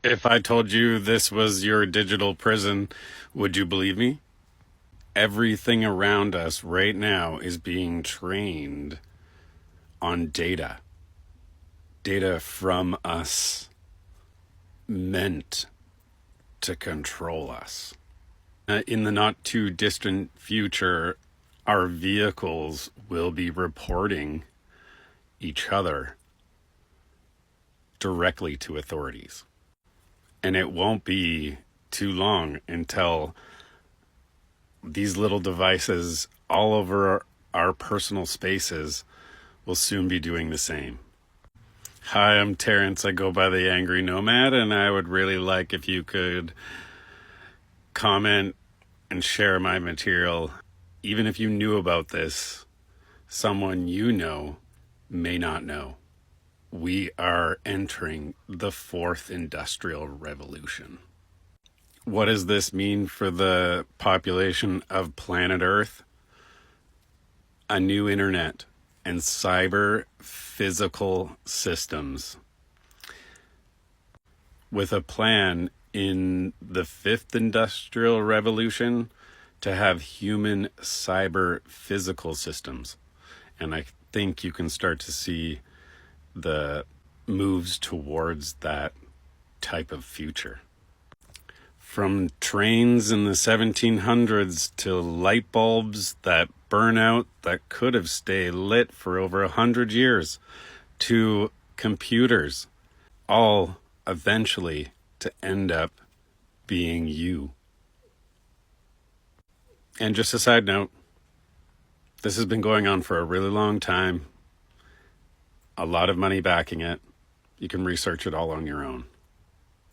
If I told you this was your digital prison, would you believe me? Everything around us right now is being trained on data from us, meant to control us. In the not too distant future, our vehicles will be reporting each other directly to authorities. And it won't be too long until these little devices all over our personal spaces will soon be doing the same. Hi, I'm Terrence. I go by the Angry Nomad, and I would really like if you could comment and share my material. Even if you knew about this, someone you know may not know. We are entering the fourth industrial revolution. What does this mean for the population of planet Earth? A new internet and cyber physical systems, with a plan in the fifth industrial revolution to have human cyber physical systems. And I think you can start to see the moves towards that type of future. From trains in the 1700s to light bulbs that burn out that could have stayed lit for over 100 years, to computers, all eventually to end up being you. And just a side note, this has been going on for a really long time. A lot of money backing it. You can research it all on your own.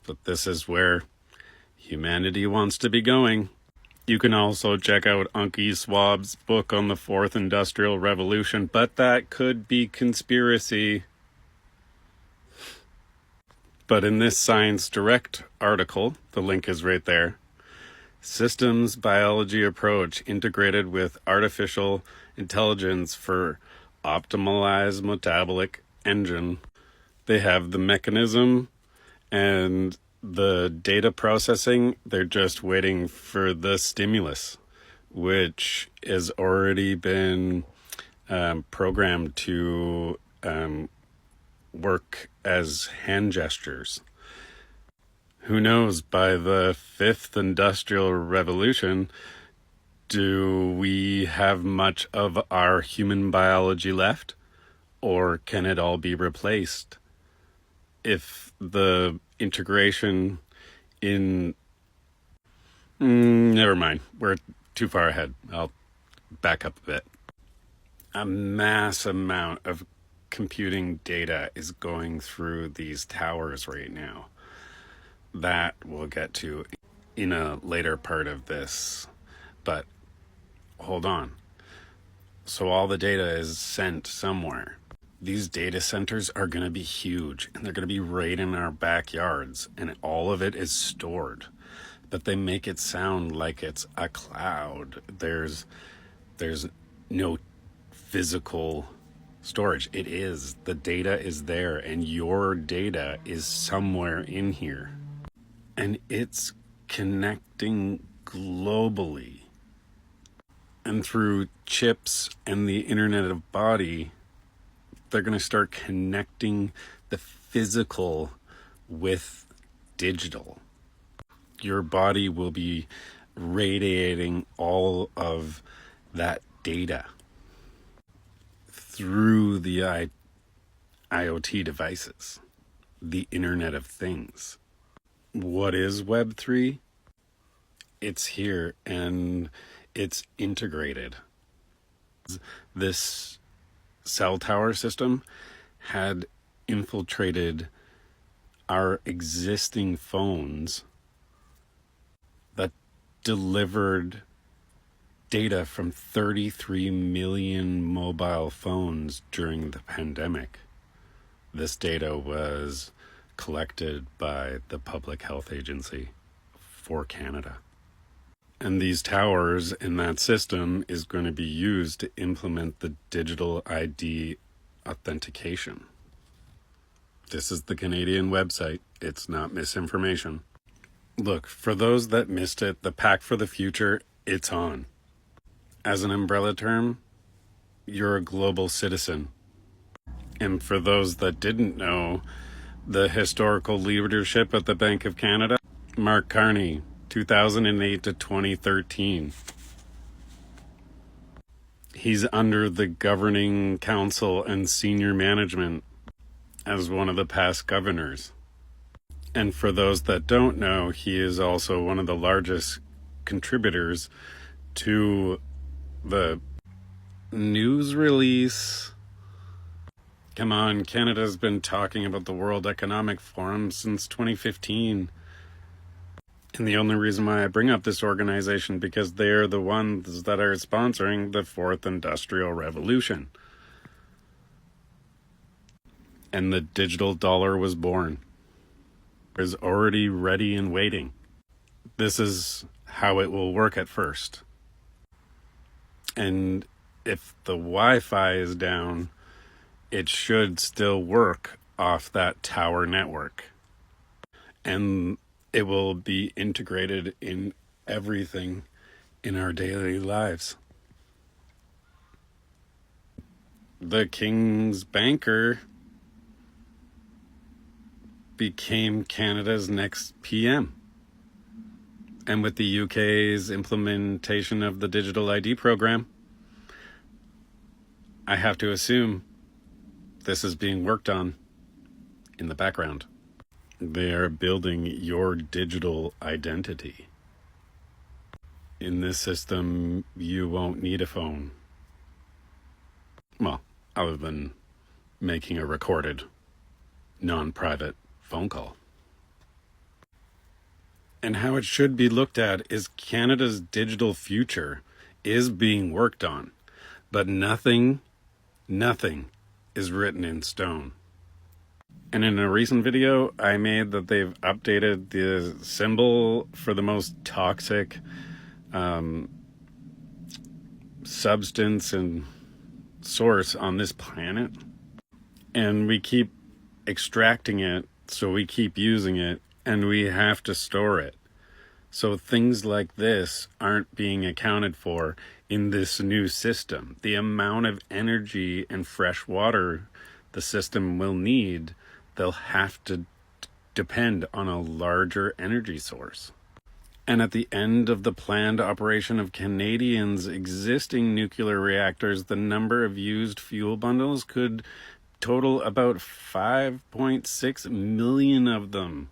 But this is where humanity wants to be going. You can also check out Unky Swab's book on the Fourth Industrial Revolution, but that could be conspiracy. But in this Science Direct article, the link is right there, Systems Biology Approach Integrated with Artificial Intelligence for Optimized Metabolic Engine. They have the mechanism and the data processing. They're just waiting for the stimulus, which has already been programmed to work as hand gestures. Who knows, by the fifth industrial revolution, do we have much of our human biology left? Or can it all be replaced? If the integration in... never mind. We're too far ahead. I'll back up a bit. A mass amount of computing data is going through these towers right now. That we'll get to in a later part of this. But hold on. So all the data is sent somewhere. These data centers are going to be huge, and they're going to be right in our backyards, and all of it is stored. But they make it sound like it's a cloud. There's no physical storage. It is. The data is there, and your data is somewhere in here. And it's connecting globally. And through chips and the Internet of Body, they're going to start connecting the physical with digital. Your body will be radiating all of that data through the IoT devices, the Internet of Things. What is Web3? It's here, and it's integrated. This cell tower system had infiltrated our existing phones that delivered data from 33 million mobile phones during the pandemic. This data was collected by the Public Health Agency for Canada. And these towers in that system is going to be used to implement the digital ID authentication. This is the Canadian website. It's not misinformation. Look, for those that missed it, the Pact for the Future, it's on. As an umbrella term, you're a global citizen. And for those that didn't know, the historical leadership at the Bank of Canada, Mark Carney, 2008 to 2013. He's under the governing council and senior management as one of the past governors. And for those that don't know, he is also one of the largest contributors to the news release. Come on, Canada's been talking about the World Economic Forum since 2015. And the only reason why I bring up this organization, because they're the ones that are sponsoring the Fourth Industrial Revolution. And the digital dollar was born. It was already ready and waiting. This is how it will work at first. And if the Wi-Fi is down, it should still work off that tower network. And it will be integrated in everything in our daily lives. The King's Banker became Canada's next PM. And with the UK's implementation of the digital ID program, I have to assume this is being worked on in the background. They are building your digital identity. In this system, you won't need a phone. Well, other than making a recorded, non-private phone call. And how it should be looked at is Canada's digital future is being worked on, but nothing is written in stone. And in a recent video I made that they've updated the symbol for the most toxic substance and source on this planet. And we keep extracting it, so we keep using it, and we have to store it. So things like this aren't being accounted for in this new system. The amount of energy and fresh water the system will need, they'll have to depend on a larger energy source. And at the end of the planned operation of Canadians' existing nuclear reactors, the number of used fuel bundles could total about 5.6 million of them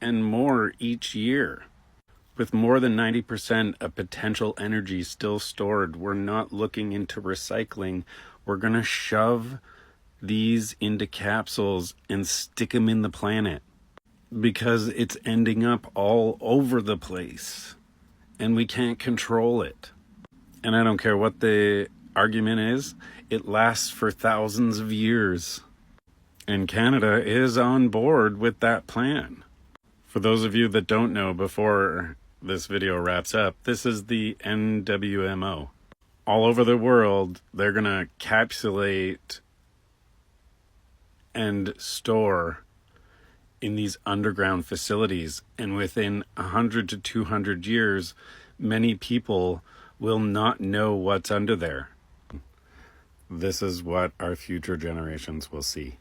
and more each year. With more than 90% of potential energy still stored, we're not looking into recycling. We're going to shove these into capsules and stick them in the planet because it's ending up all over the place and we can't control it. And I don't care what the argument is, it lasts for thousands of years. And Canada is on board with that plan. For those of you that don't know, before this video wraps up, this is the NWMO. All over the world, they're going to encapsulate and store in these underground facilities. And within 100 to 200 years, many people will not know what's under there. This is what our future generations will see.